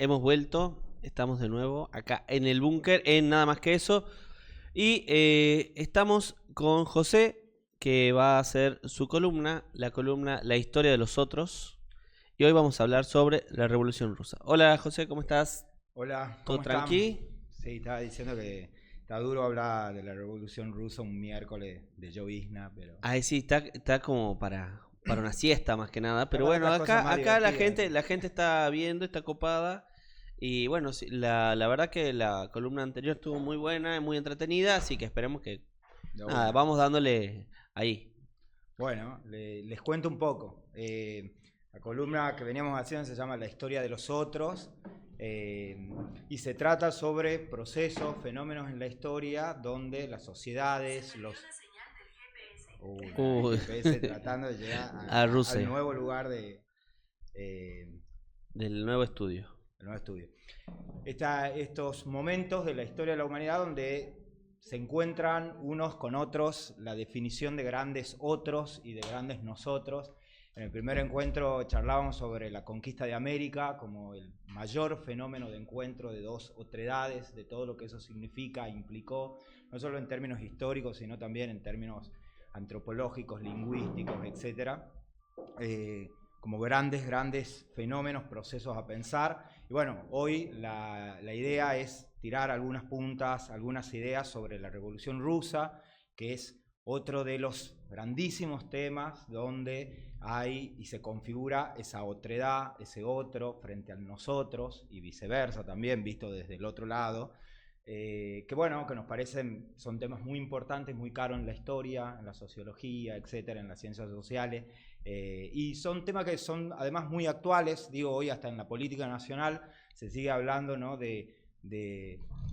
Hemos vuelto, estamos de nuevo acá en el búnker, en Nada Más Que Eso. Y estamos con José, que va a hacer su columna, la columna La historia de los otros. Y hoy vamos a hablar sobre la Revolución Rusa. Hola José, ¿cómo estás? Hola, ¿Todo ¿cómo están? tranqui? Sí, estaba diciendo que está duro hablar de la Revolución Rusa un miércoles de llovizna, pero Ahí sí, está como para una siesta más que nada. está Pero para bueno, otras cosas más acá divertidas. la gente está viendo, está copada. Y bueno, sí, la verdad que la columna anterior estuvo muy buena, muy entretenida, así que esperemos que, De nada, una. vamos dándole ahí. Bueno, les cuento un poco. La columna que veníamos haciendo se llama La historia de los otros y se trata sobre procesos, fenómenos en la historia donde las sociedades, el Uy, GPS tratando de llegar a al Rusia, nuevo lugar eh, del nuevo estudio. del nuevo estudio. Estos momentos de la historia de la humanidad donde se encuentran unos con otros, la definición de grandes otros y de grandes nosotros. En el primer encuentro charlábamos sobre la conquista de América como el mayor fenómeno de encuentro de dos otredades, de todo lo que eso significa, implicó, no solo en términos históricos, sino también en términos antropológicos, lingüísticos, etcétera. Como grandes fenómenos, procesos a pensar. Y bueno, hoy la idea es tirar algunas puntas, algunas ideas sobre la Revolución Rusa, que es otro de los grandísimos temas donde hay y se configura esa otredad, ese otro frente a nosotros y viceversa también, visto desde el otro lado. Que bueno, que nos parecen, son temas muy importantes, muy caros en la historia, en la sociología, etcétera, en las ciencias sociales, y son temas que son además muy actuales, digo, hoy hasta en la política nacional se sigue hablando, ¿no?, de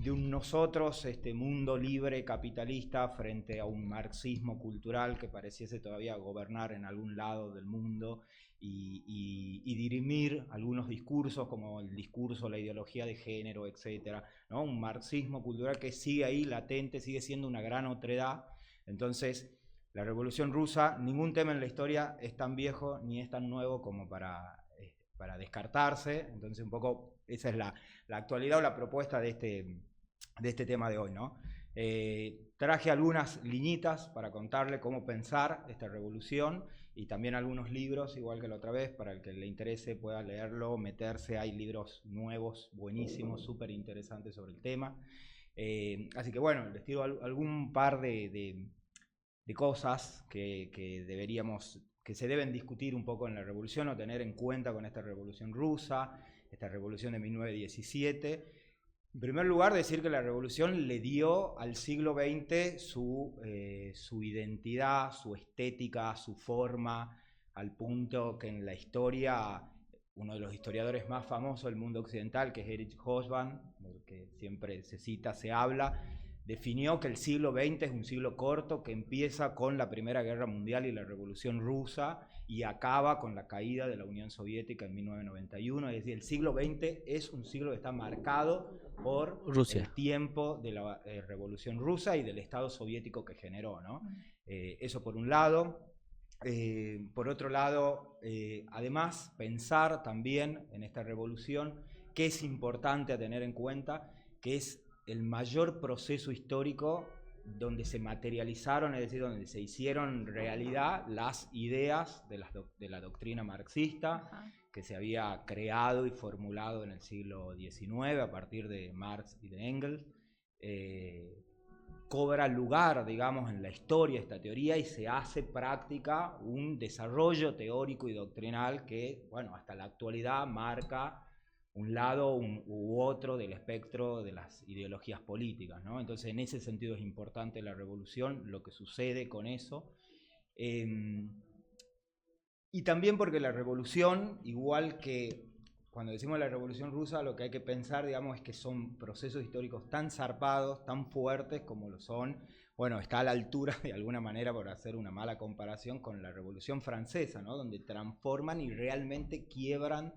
un nosotros, este mundo libre capitalista frente a un marxismo cultural que pareciese todavía gobernar en algún lado del mundo y dirimir algunos discursos como el discurso, la ideología de género, etcétera, ¿no? Un marxismo cultural que sigue ahí latente, sigue siendo una gran otredad. Entonces, la Revolución Rusa, ningún tema en la historia es tan viejo ni es tan nuevo como para descartarse. Entonces, un poco esa es la actualidad o la propuesta de este tema de hoy, ¿no? Traje algunas liñitas para contarle cómo pensar esta revolución y también algunos libros, igual que la otra vez, para el que le interese pueda leerlo, meterse. Hay libros nuevos, buenísimos, súper interesantes sobre el tema. Así que bueno, les tiro algún par de cosas que se deben discutir un poco en la revolución o tener en cuenta con esta revolución rusa, esta revolución de 1917. En primer lugar, decir que la revolución le dio al siglo XX su identidad, su estética, su forma, al punto que en la historia, uno de los historiadores más famosos del mundo occidental, que es Erich Hobsbawm, del que siempre se cita, se habla, definió que el siglo XX es un siglo corto que empieza con la Primera Guerra Mundial y la Revolución Rusa y acaba con la caída de la Unión Soviética en 1991. Es decir, el siglo XX es un siglo que está marcado por Rusia. el tiempo de la Revolución Rusa y del Estado soviético que generó, ¿no? Eso por un lado. Por otro lado, además, pensar también en esta revolución que es importante a tener en cuenta, que es el mayor proceso histórico donde se materializaron, es decir, donde se hicieron realidad las ideas de la doctrina marxista. Ajá. Que se había creado y formulado en el siglo XIX a partir de Marx y de Engels. Cobra lugar, digamos, en la historia esta teoría y se hace práctica un desarrollo teórico y doctrinal que, bueno, hasta la actualidad marca un lado u otro del espectro de las ideologías políticas, ¿no? Entonces, en ese sentido es importante la revolución, lo que sucede con eso. Y también porque la revolución, igual que cuando decimos la revolución rusa, lo que hay que pensar, digamos, es que son procesos históricos tan zarpados, tan fuertes como lo son. Bueno, está a la altura, de alguna manera, por hacer una mala comparación, con la revolución francesa, ¿no? Donde transforman y realmente quiebran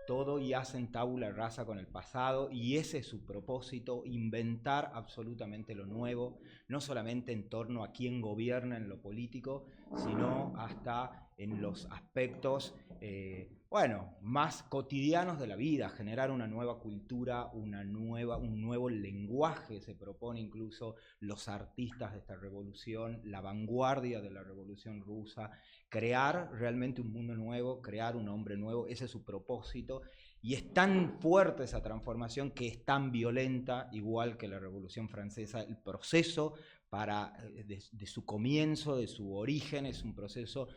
todo y hacen tabula rasa con el pasado, y ese es su propósito, inventar absolutamente lo nuevo, no solamente en torno a quién gobierna en lo político, sino hasta en los aspectos bueno, más cotidianos de la vida, generar una nueva cultura, un nuevo lenguaje, se propone incluso los artistas de esta revolución, la vanguardia de la revolución rusa, crear realmente un mundo nuevo, crear un hombre nuevo, ese es su propósito, y es tan fuerte esa transformación que es tan violenta, igual que la Revolución Francesa, el proceso de su comienzo, de su origen, es un proceso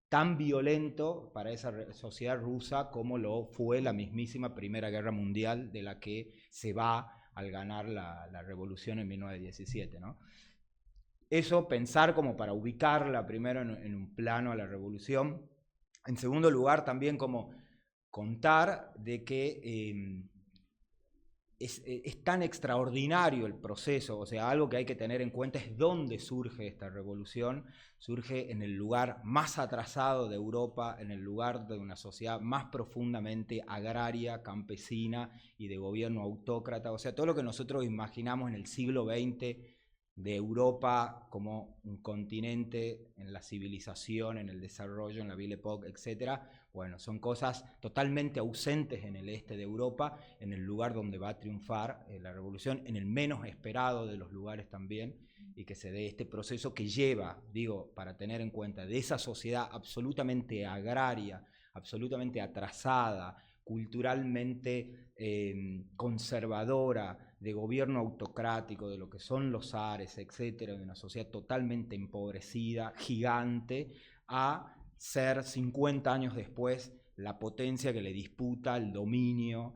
tan violento para esa sociedad rusa como lo fue la mismísima Primera Guerra Mundial, de la que se va al ganar la revolución en 1917, ¿no? Eso, pensar como para ubicarla primero en un plano a la revolución. En segundo lugar, también como contar de que es tan extraordinario el proceso, o sea, algo que hay que tener en cuenta es dónde surge esta revolución. Surge en el lugar más atrasado de Europa, en el lugar de una sociedad más profundamente agraria, campesina y de gobierno autócrata. O sea, todo lo que nosotros imaginamos en el siglo XX de Europa como un continente en la civilización, en el desarrollo, en la Belle Époque, etc. Bueno, son cosas totalmente ausentes en el este de Europa, en el lugar donde va a triunfar la revolución, en el menos esperado de los lugares también, y que se dé este proceso que lleva, digo, para tener en cuenta, de esa sociedad absolutamente agraria, absolutamente atrasada, culturalmente conservadora, de gobierno autocrático, de lo que son los zares, etcétera, de una sociedad totalmente empobrecida, gigante, a ser 50 años después la potencia que le disputa el dominio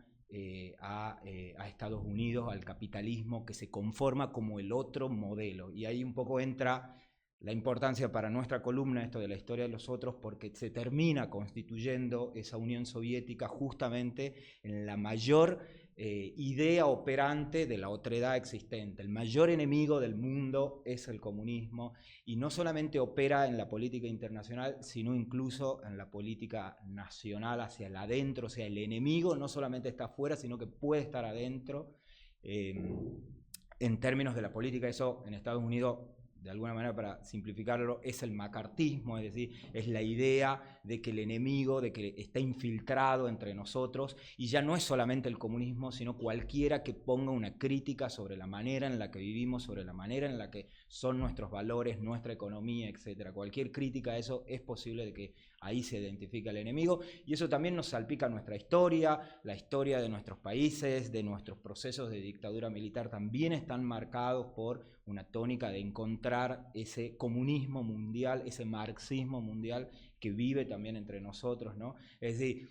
a Estados Unidos, al capitalismo, que se conforma como el otro modelo. Y ahí un poco entra la importancia para nuestra columna esto de la historia de los otros, porque se termina constituyendo esa Unión Soviética justamente en la mayor idea operante de la otredad existente. El mayor enemigo del mundo es el comunismo, y no solamente opera en la política internacional, sino incluso en la política nacional hacia el adentro. O sea, el enemigo no solamente está afuera, sino que puede estar adentro. En términos de la política, eso en Estados Unidos, de alguna manera, para simplificarlo, es el macartismo, es decir, es la idea de que el enemigo, de que está infiltrado entre nosotros, y ya no es solamente el comunismo, sino cualquiera que ponga una crítica sobre la manera en la que vivimos, sobre la manera en la que son nuestros valores, nuestra economía, etc. Cualquier crítica a eso es posible de que ahí se identifica el enemigo, y eso también nos salpica nuestra historia, la historia de nuestros países, de nuestros procesos de dictadura militar, también están marcados por una tónica de encontrar ese comunismo mundial, ese marxismo mundial que vive también entre nosotros, ¿no? Es decir,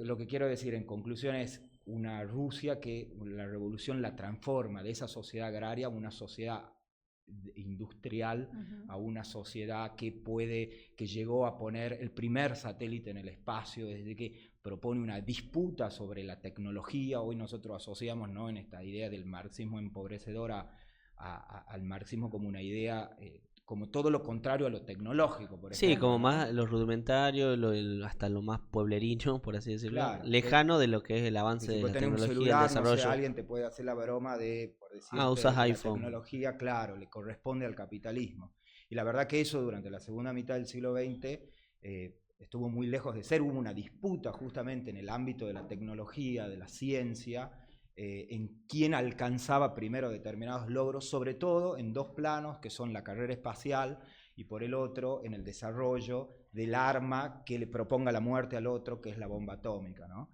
lo que quiero decir en conclusión es una Rusia que la revolución la transforma de esa sociedad agraria a una sociedad industrial, a una sociedad que llegó a poner el primer satélite en el espacio, desde que propone una disputa sobre la tecnología. Hoy nosotros asociamos, ¿no?, en esta idea del marxismo empobrecedor al marxismo como una idea, como todo lo contrario a lo tecnológico, por ejemplo. Sí, como ¿no? más lo rudimentario, hasta lo más pueblerino, por así decirlo, Claro, lejano de lo que es el avance si de vos la tenés un tecnología, el celular, no sé, desarrollo. alguien te puede hacer la broma de, por Ah, decirte, usas que la iPhone. tecnología, claro, le corresponde al capitalismo. Y la verdad que eso durante la segunda mitad del siglo XX estuvo muy lejos de ser. Hubo una disputa justamente en el ámbito de la tecnología, de la ciencia, en quién alcanzaba primero determinados logros, sobre todo en dos planos, que son la carrera espacial, y por el otro, en el desarrollo del arma que le proponga la muerte al otro, que es la bomba atómica, ¿no?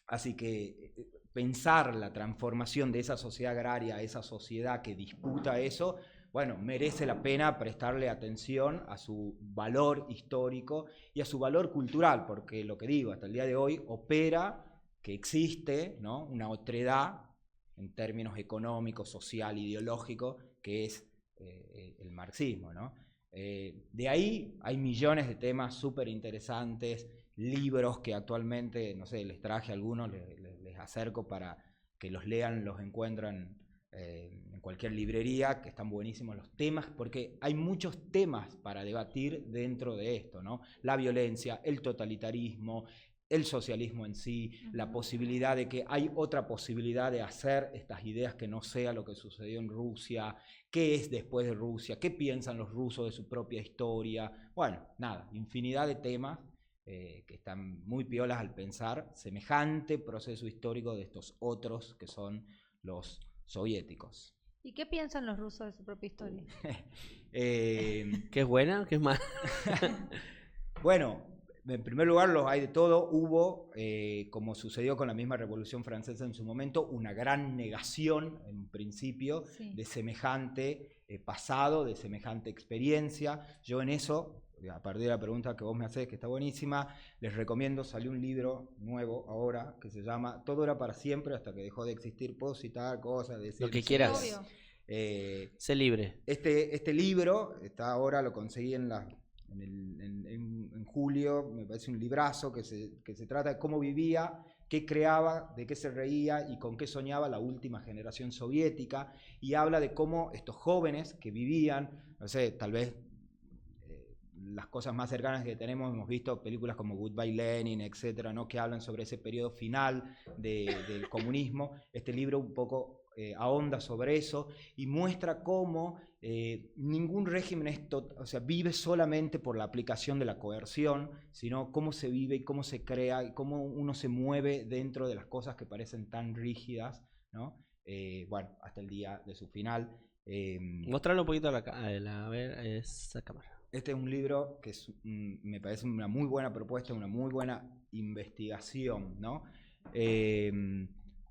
Así que pensar la transformación de esa sociedad agraria a esa sociedad que disputa eso, bueno, merece la pena prestarle atención a su valor histórico y a su valor cultural, porque lo que digo, hasta el día de hoy opera que existe, ¿no?, una otredad en términos económicos, social, ideológico, que es el marxismo, ¿no? De ahí hay millones de temas súper interesantes, libros que actualmente, no sé, les traje algunos, les acerco para que los lean, los encuentran en cualquier librería, que están buenísimos los temas, porque hay muchos temas para debatir dentro de esto, ¿no? La violencia, el totalitarismo, el socialismo en sí, la posibilidad de que hay otra posibilidad de hacer estas ideas que no sea lo que sucedió en Rusia, qué es después de Rusia, qué piensan los rusos de su propia historia. Bueno, nada, infinidad de temas que están muy piolas al pensar semejante proceso histórico de estos otros que son los soviéticos. ¿Y qué piensan los rusos de su propia historia? ¿Qué es buena? ¿Qué es mala? Bueno, en primer lugar, los hay de todo. Hubo, como sucedió con la misma Revolución Francesa en su momento, una gran negación, en principio, Sí. de semejante pasado, de semejante experiencia. Yo en eso, a partir de la pregunta que vos me hacés, que está buenísima, les recomiendo, salió un libro nuevo ahora, que se llama Todo era para siempre hasta que dejó de existir. Puedo citar cosas, decir... Lo que quieras. Obvio. Sé libre. Este libro, está ahora, lo conseguí en julio, me parece un librazo que se trata de cómo vivía, qué creaba, de qué se reía y con qué soñaba la última generación soviética, y habla de cómo estos jóvenes que vivían, no sé, tal vez las cosas más cercanas que tenemos, hemos visto películas como Goodbye Lenin, etcétera, ¿no? Que hablan sobre ese periodo final del comunismo. Este libro un poco ahonda sobre eso y muestra cómo ningún régimen vive solamente por la aplicación de la coerción, sino cómo se vive y cómo se crea y cómo uno se mueve dentro de las cosas que parecen tan rígidas, ¿no? Bueno, hasta el día de su final. Mostrarlo un poquito a ver esa cámara. Este es un libro que me parece una muy buena propuesta, una muy buena investigación, ¿no?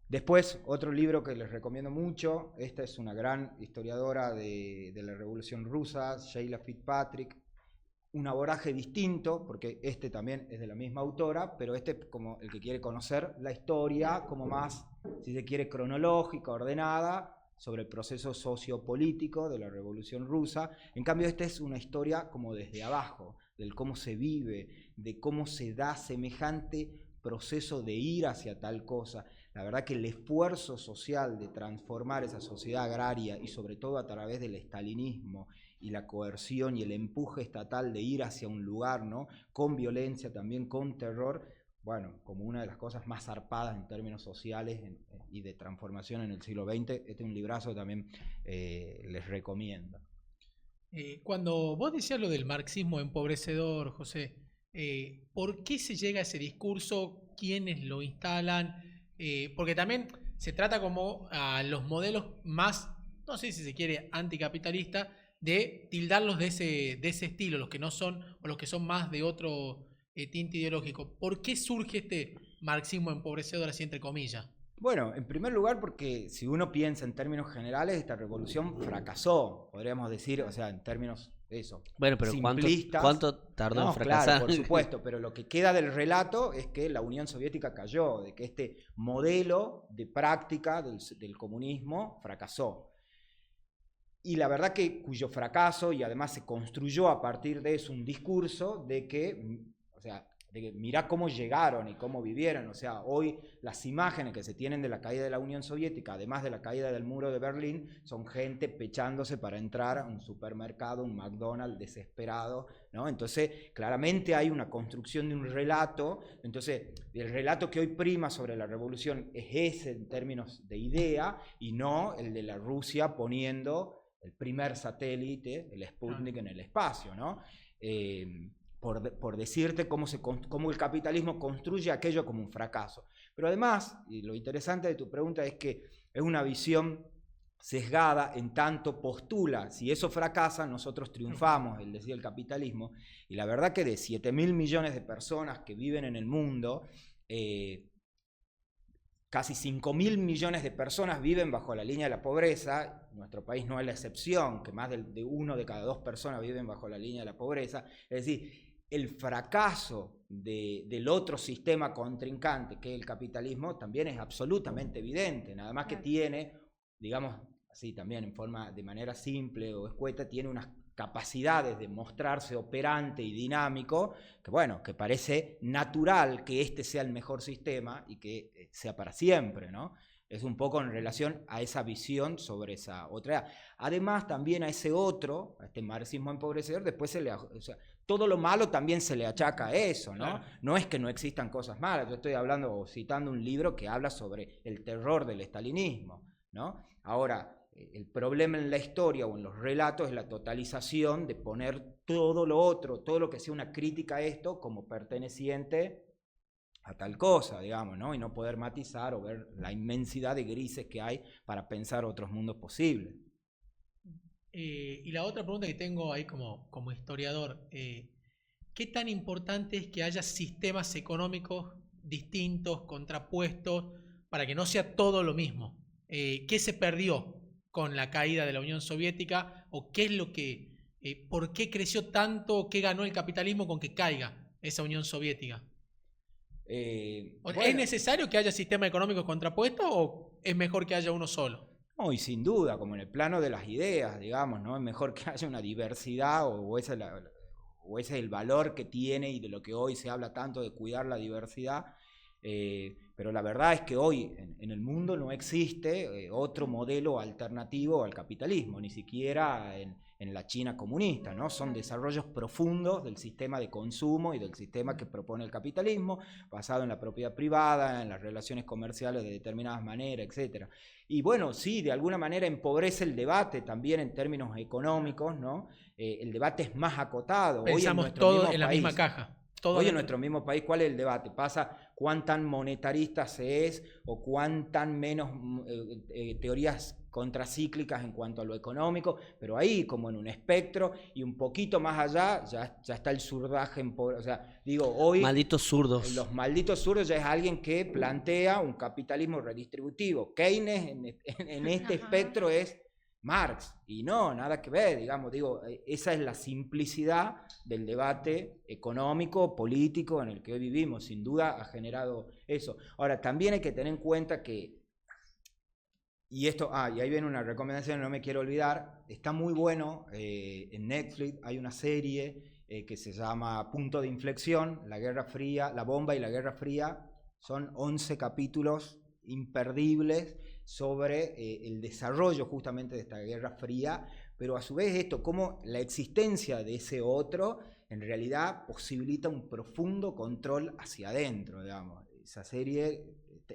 Después, otro libro que les recomiendo mucho, esta es una gran historiadora de la Revolución Rusa, Sheila Fitzpatrick, un abordaje distinto, porque este también es de la misma autora, pero este como el que quiere conocer la historia, como más, si se quiere, cronológica, ordenada, sobre el proceso sociopolítico de la Revolución Rusa. En cambio, esta es una historia como desde abajo, del cómo se vive, de cómo se da semejante proceso de ir hacia tal cosa. La verdad que el esfuerzo social de transformar esa sociedad agraria y sobre todo a través del estalinismo y la coerción y el empuje estatal de ir hacia un lugar, ¿no? Con violencia, también con terror, bueno, como una de las cosas más zarpadas en términos sociales y de transformación en el siglo XX. Este es un librazo que también les recomiendo. Cuando vos decías lo del marxismo empobrecedor, José, ¿por qué se llega a ese discurso? ¿Quiénes lo instalan? Porque también se trata como a los modelos más, no sé si se quiere, anticapitalistas, de tildarlos de ese estilo, los que no son, o los que son más de otro tinte ideológico. ¿Por qué surge este marxismo empobrecedor, así entre comillas? Bueno, en primer lugar porque si uno piensa en términos generales, esta revolución fracasó, podríamos decir, o sea, en términos eso. Bueno, pero simplistas. ¿cuánto tardó en fracasar? Claro, por supuesto, pero lo que queda del relato es que la Unión Soviética cayó, de que este modelo de práctica del comunismo fracasó. Y la verdad que cuyo fracaso, y además se construyó a partir de eso un discurso de que, o sea, de que mirá cómo llegaron y cómo vivieron. O sea, hoy las imágenes que se tienen de la caída de la Unión Soviética, además de la caída del muro de Berlín, son gente pechándose para entrar a un supermercado, un McDonald's desesperado, ¿no? Entonces, claramente hay una construcción de un relato. Entonces, el relato que hoy prima sobre la revolución es ese en términos de idea y no el de la Rusia poniendo el primer satélite, el Sputnik, en el espacio, ¿no? Por decirte cómo el capitalismo construye aquello como un fracaso. Pero además, y lo interesante de tu pregunta es que es una visión sesgada en tanto postula, si eso fracasa, nosotros triunfamos, decía el capitalismo, y la verdad que de 7.000 millones de personas que viven en el mundo, casi 5.000 millones de personas viven bajo la línea de la pobreza. Nuestro país no es la excepción, que más de 1 de cada 2 personas viven bajo la línea de la pobreza. Es decir, el fracaso del otro sistema contrincante, que es el capitalismo, también es absolutamente evidente. Nada más que tiene, digamos así también de manera simple o escueta, tiene unas capacidades de mostrarse operante y dinámico, que bueno, que parece natural que este sea el mejor sistema y que sea para siempre, ¿no? Es un poco en relación a esa visión sobre esa otra. Además, también a ese otro, a este marxismo empobrecedor, después todo lo malo también se le achaca a eso, ¿no? Claro. No es que no existan cosas malas. Yo estoy hablando o citando un libro que habla sobre el terror del estalinismo, ¿no? Ahora, el problema en la historia o en los relatos es la totalización de poner todo lo otro, todo lo que sea una crítica a esto como perteneciente a tal cosa, digamos, ¿no? Y no poder matizar o ver la inmensidad de grises que hay para pensar otros mundos posibles. Y la otra pregunta que tengo ahí como historiador, ¿qué tan importante es que haya sistemas económicos distintos, contrapuestos, para que no sea todo lo mismo? ¿Qué se perdió con la caída de la Unión Soviética? ¿O qué es lo que, por qué creció tanto, qué ganó el capitalismo con que caiga esa Unión Soviética? Bueno, ¿Es necesario que haya sistemas económicos contrapuestos o es mejor que haya uno solo? no, y sin duda, como en el plano de las ideas, digamos, ¿no? Es mejor que haya una diversidad o ese es el valor que tiene y de lo que hoy se habla tanto de cuidar la diversidad. Pero la verdad es que hoy en el mundo no existe otro modelo alternativo al capitalismo, ni siquiera en la China comunista, ¿no? Son desarrollos profundos del sistema de consumo y del sistema que propone el capitalismo, basado en la propiedad privada, en las relaciones comerciales de determinadas maneras, etc. Y bueno, sí, de alguna manera empobrece el debate también en términos económicos, ¿no? El debate es más acotado. Pensamos todos en la misma caja. Hoy en nuestro mismo país, ¿cuál es el debate? Pasa cuán tan monetarista se es o cuán tan menos teorías contracíclicas en cuanto a lo económico, pero ahí como en un espectro y un poquito más allá ya está el zurdaje, o sea, digo, hoy... Malditos zurdos. Los malditos zurdos ya es alguien que plantea un capitalismo redistributivo. Keynes en este espectro es Marx, y no, nada que ver, digamos, digo, esa es la simplicidad del debate económico, político en el que hoy vivimos, sin duda ha generado eso. Ahora, también hay que tener en cuenta que, y esto, y ahí viene una recomendación, no me quiero olvidar, está muy bueno, en Netflix hay una serie que se llama Punto de Inflexión, la Guerra Fría, la bomba y la Guerra Fría, son 11 capítulos imperdibles, sobre el desarrollo justamente de esta Guerra Fría, pero a su vez esto, como la existencia de ese otro, en realidad posibilita un profundo control hacia adentro, digamos. Esa serie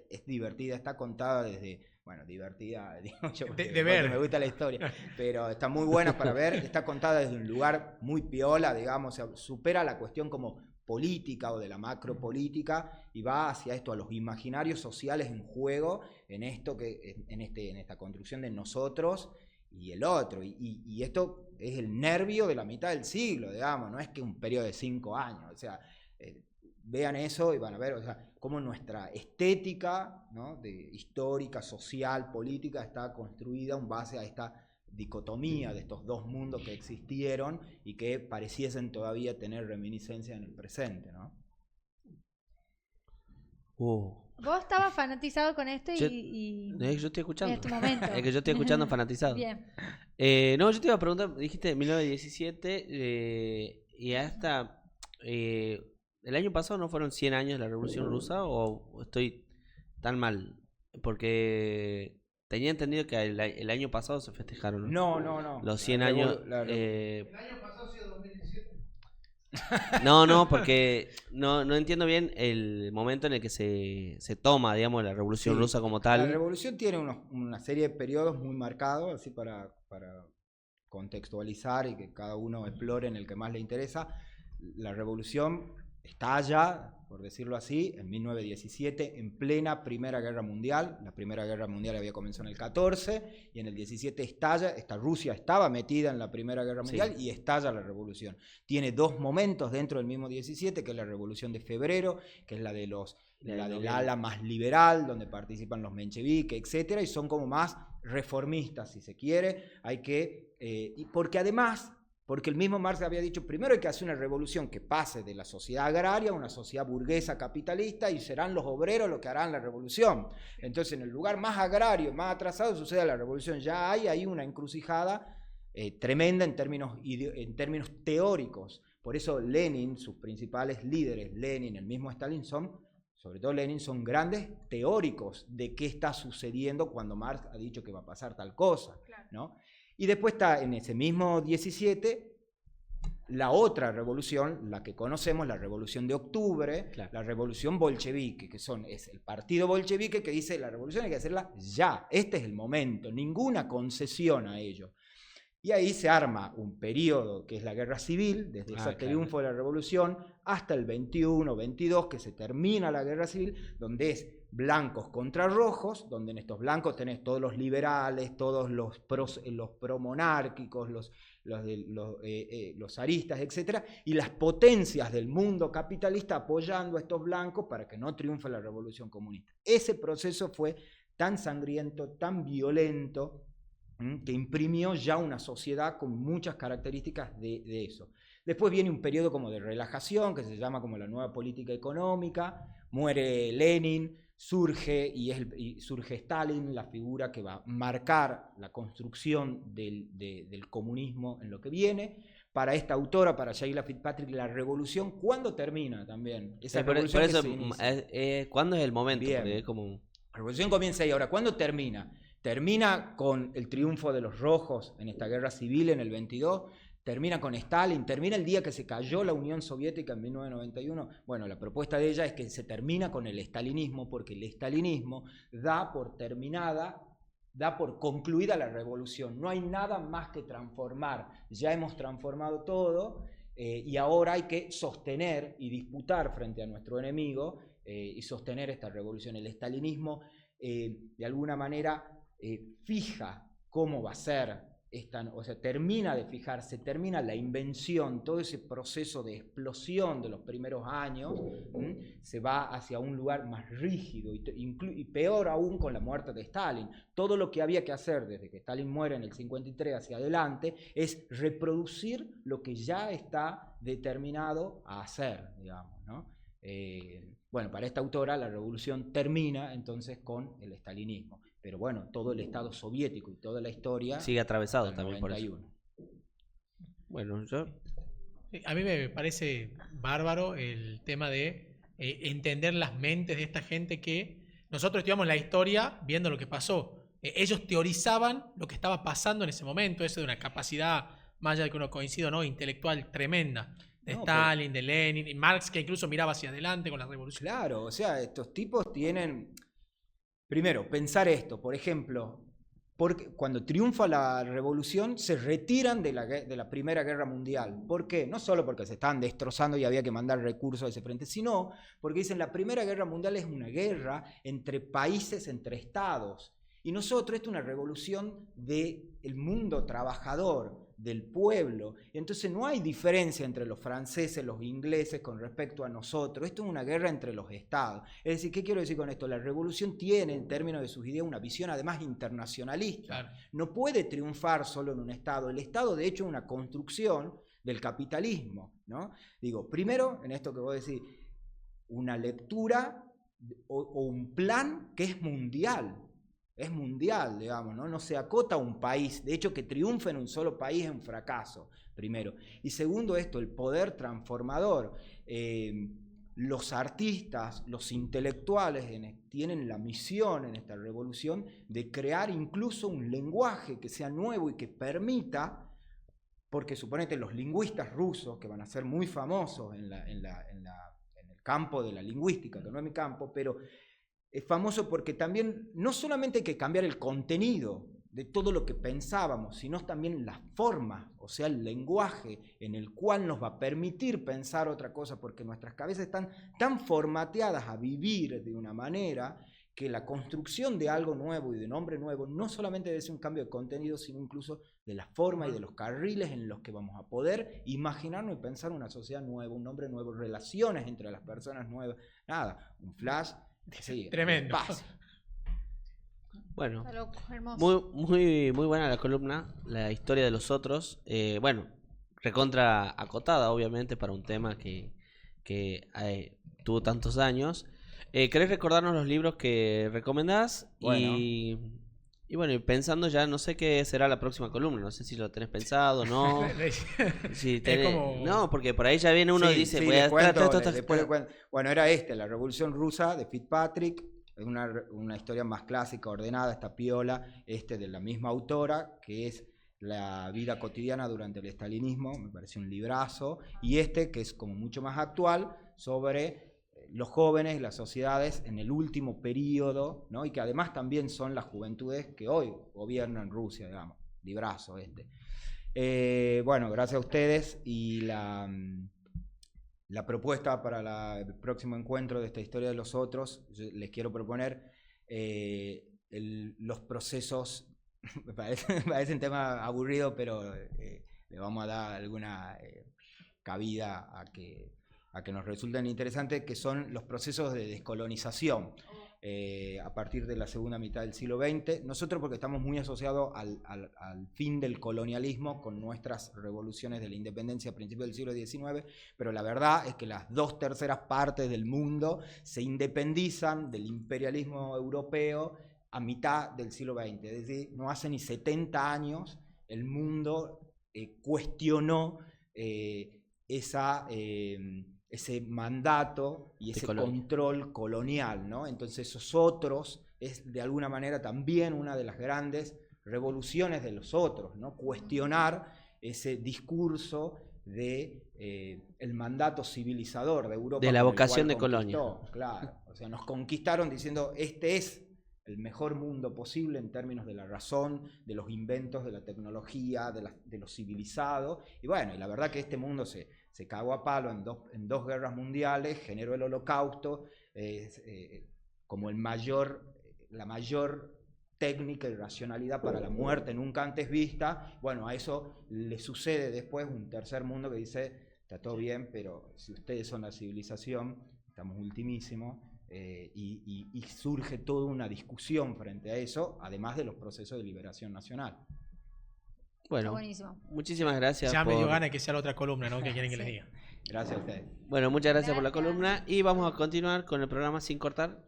es divertida, está contada desde, bueno, divertida, digo yo, de ver. Me gusta la historia, pero está muy buena para ver, está contada desde un lugar muy piola, digamos, o sea, supera la cuestión como política o de la macropolítica y va hacia esto, a los imaginarios sociales en juego, en esto que en esta construcción de nosotros y el otro, y esto es el nervio de la mitad del siglo, digamos, no es que un periodo de 5 años, o sea, vean eso y van a ver, o sea, cómo nuestra estética, ¿no? Histórica, social, política está construida en base a esta dicotomía de estos dos mundos que existieron y que pareciesen todavía tener reminiscencia en el presente, ¿no? Vos estabas fanatizado con esto yo estoy escuchando. en este momento. Es que yo estoy escuchando fanatizado. Bien. No, yo te iba a preguntar, dijiste 1917 y hasta el año pasado no fueron 100 años de la Revolución Rusa o estoy tan mal, porque tenía entendido que el año pasado se festejaron. No. Los 100 años. El año pasado ha sido 2017. No, porque no entiendo bien el momento en el que se toma, digamos, la Revolución Rusa como tal. La Revolución tiene una serie de periodos muy marcados, así para contextualizar y que cada uno explore en el que más le interesa. La Revolución estalla, por decirlo así, en 1917, en plena Primera Guerra Mundial. La Primera Guerra Mundial había comenzado en el 14 y en el 17 estalla. Rusia estaba metida en la Primera Guerra Mundial y estalla la Revolución. Tiene dos momentos dentro del mismo 17, que es la Revolución de Febrero, que es la del ala más liberal, donde participan los mencheviques, etcétera, y son como más reformistas, si se quiere. Porque el mismo Marx había dicho, primero hay que hacer una revolución que pase de la sociedad agraria a una sociedad burguesa capitalista y serán los obreros los que harán la revolución. Entonces, en el lugar más agrario, más atrasado, sucede la revolución. Ya hay ahí una encrucijada tremenda en términos teóricos. Por eso Lenin, sus principales líderes, Lenin, el mismo Stalin, sobre todo Lenin, son grandes teóricos de qué está sucediendo cuando Marx ha dicho que va a pasar tal cosa, ¿no? Y después está en ese mismo 17 la otra revolución, la que conocemos, la revolución de octubre, Claro. la revolución bolchevique, es el partido bolchevique que dice la revolución hay que hacerla ya, este es el momento, ninguna concesión a ello. Y ahí se arma un periodo que es la guerra civil, desde ese triunfo de la revolución hasta el 21, 22, que se termina la guerra civil, donde es blancos contra rojos, donde en estos blancos tenés todos los liberales, todos los promonárquicos, los zaristas, etc. Y las potencias del mundo capitalista apoyando a estos blancos para que no triunfe la revolución comunista. Ese proceso fue tan sangriento, tan violento, que imprimió ya una sociedad con muchas características de eso. Después viene un periodo como de relajación, que se llama como la nueva política económica, muere Lenin, surge Stalin, la figura que va a marcar la construcción del comunismo en lo que viene. Para esta autora, para Sheila Fitzpatrick, la revolución, ¿cuándo termina también? Esa revolución por eso, que se inicia. ¿cuándo es el momento? Bien. Porque es como... La revolución comienza ahí. Ahora, ¿cuándo termina? Termina con el triunfo de los rojos en esta guerra civil en el 22, termina con Stalin, termina el día que se cayó la Unión Soviética en 1991. Bueno, la propuesta de ella es que se termina con el estalinismo, porque el estalinismo da por concluida la revolución. No hay nada más que transformar. Ya hemos transformado todo y ahora hay que sostener y disputar frente a nuestro enemigo y sostener esta revolución. El estalinismo, de alguna manera, fija cómo va a ser termina de fijarse, termina la invención, todo ese proceso de explosión de los primeros años, se va hacia un lugar más rígido y peor aún con la muerte de Stalin. Todo lo que había que hacer desde que Stalin muere en el 53 hacia adelante es reproducir lo que ya está determinado a hacer, digamos, ¿no? Bueno, para esta autora la revolución termina entonces con el estalinismo. Pero bueno, todo el Estado soviético y toda la historia sigue atravesado también 91. Por eso. Bueno, a mí me parece bárbaro el tema de entender las mentes de esta gente que nosotros estudiamos la historia viendo lo que pasó. Ellos teorizaban lo que estaba pasando en ese momento, eso de una capacidad, más allá de que uno coincida o no, intelectual tremenda. De Stalin, de Lenin, y Marx, que incluso miraba hacia adelante con la revolución. Claro, o sea, estos tipos tienen... Primero, pensar esto, por ejemplo, porque cuando triunfa la revolución se retiran de la Primera Guerra Mundial. ¿Por qué? No solo porque se estaban destrozando y había que mandar recursos a ese frente, sino porque dicen la Primera Guerra Mundial es una guerra entre países, entre estados. Y nosotros, esto es una revolución del mundo trabajador, del pueblo. Y entonces no hay diferencia entre los franceses, los ingleses con respecto a nosotros. Esto es una guerra entre los estados. Es decir, ¿qué quiero decir con esto? La revolución tiene, en términos de sus ideas, una visión además internacionalista. Claro. No puede triunfar solo en un estado. El estado, de hecho, es una construcción del capitalismo, ¿no? Digo, primero, en esto que vos decís, una lectura o un plan que es mundial. Es mundial, digamos, ¿no? No se acota a un país. De hecho, que triunfe en un solo país es un fracaso, primero. Y segundo esto, el poder transformador. Los artistas, los intelectuales tienen la misión en esta revolución de crear incluso un lenguaje que sea nuevo y que permita, porque suponete los lingüistas rusos, que van a ser muy famosos en el campo de la lingüística, que no es mi campo, pero... Es famoso porque también no solamente hay que cambiar el contenido de todo lo que pensábamos, sino también la forma, o sea, el lenguaje en el cual nos va a permitir pensar otra cosa, porque nuestras cabezas están tan formateadas a vivir de una manera que la construcción de algo nuevo y de nombre nuevo no solamente debe ser un cambio de contenido, sino incluso de la forma y de los carriles en los que vamos a poder imaginarnos y pensar una sociedad nueva, un nombre nuevo, relaciones entre las personas nuevas. Nada, un flash... Sí, tremendo. Bueno, muy buena la columna, la historia de los otros. Bueno, recontra acotada, obviamente, para un tema que tuvo tantos años. ¿Querés recordarnos los libros que recomendás? Bueno. Y bueno, y pensando ya, no sé qué será la próxima columna, no sé si lo tenés pensado o no. No, porque por ahí ya viene uno y dice, bueno, era la Revolución Rusa de Fitzpatrick, es una historia más clásica, ordenada, esta piola, de la misma autora, que es la vida cotidiana durante el estalinismo, me parece un librazo, y este, que es como mucho más actual, sobre los jóvenes y las sociedades en el último periodo, ¿no? Y que además también son las juventudes que hoy gobiernan Rusia, digamos, librazo este. Bueno, gracias a ustedes, y la propuesta para el próximo encuentro de esta historia de los otros, les quiero proponer los procesos. Me parece un tema aburrido, pero le vamos a dar alguna cabida a que nos resulten interesantes, que son los procesos de descolonización a partir de la segunda mitad del siglo XX. Nosotros, porque estamos muy asociados al fin del colonialismo con nuestras revoluciones de la independencia a principios del siglo XIX, pero la verdad es que las 2/3 partes del mundo se independizan del imperialismo europeo a mitad del siglo XX, es decir, no hace ni 70 años el mundo cuestionó ese mandato y ese control colonial, ¿no? Entonces esos otros es de alguna manera también una de las grandes revoluciones de los otros, ¿no? Cuestionar ese discurso de el mandato civilizador de Europa, de la vocación de colonia. Claro, o sea, nos conquistaron diciendo este es el mejor mundo posible en términos de la razón, de los inventos, de la tecnología, de lo civilizado. Y bueno, y la verdad que este mundo se cagó a palo en dos guerras mundiales, generó el Holocausto como la mayor técnica y racionalidad para la muerte nunca antes vista. Bueno, a eso le sucede después un tercer mundo que dice, está todo bien, pero si ustedes son la civilización, estamos ultimísimos. Y surge toda una discusión frente a eso, además de los procesos de liberación nacional. Bueno, muchísimas gracias. Ya me dio ganas de que sea la otra columna, ¿no? Que quieren que les diga. Gracias a ustedes. Bueno, muchas gracias por la columna y vamos a continuar con el programa sin cortar.